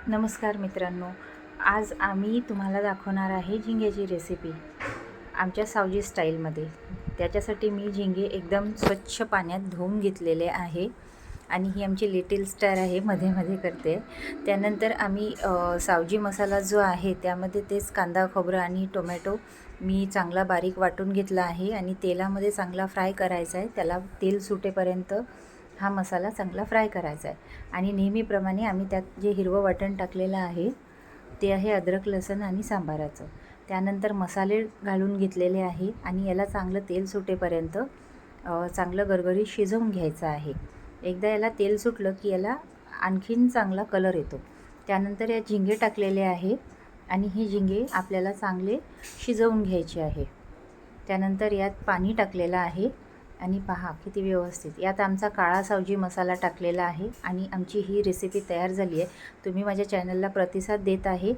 नमस्कार मित्रांनो, आज आम्ही तुम्हाला दाखवणार आहे झिंग्याची रेसिपी आमच्या सावजी स्टाईलमध्ये। त्याच्यासाठी मी झिंगे एकदम स्वच्छ पाण्यात धुवून घेतलेले आहे आणि ही आमची लिटिल स्टार आहे, मध्ये मध्ये करते। त्यानंतर आम्ही सावजी मसाला जो आहे त्यामध्ये तेच कांदा, खोबरं आणि टोमॅटो मी चांगला बारीक वाटून घेतला आहे आणि तेलामध्ये चांगला फ्राय करायचा आहे। त्याला तेल सुटेपर्यंत हा मसाला चांगला फ्राय करायचा आहे आणि नेहमीप्रमाणे आम्ही त्यात जे हिरवं वाटण टाकलेलं आहे ते आहे अद्रक, लसूण आणि सांबाराचं। त्यानंतर मसाले घालून घेतलेले आहे आणि याला चांगलं तेल सुटेपर्यंत चांगलं गरगरीत शिजवून घ्यायचं आहे। एकदा याला तेल सुटलं की याला आणखीन चांगला कलर येतो। त्यानंतर या झिंगे टाकलेले आहे आणि हे झिंगे आपल्याला चांगले शिजवून घ्यायचे आहे। त्यानंतर यात पाणी टाकलेलं आहे आणि पहा किती व्यवस्थित यात आमचा काळा सावजी मसाला टाकलेला आहे आणि आमची ही रेसिपी तयार झाली आहे। तुम्ही माझ्या चॅनलला प्रतिसाद देत आहे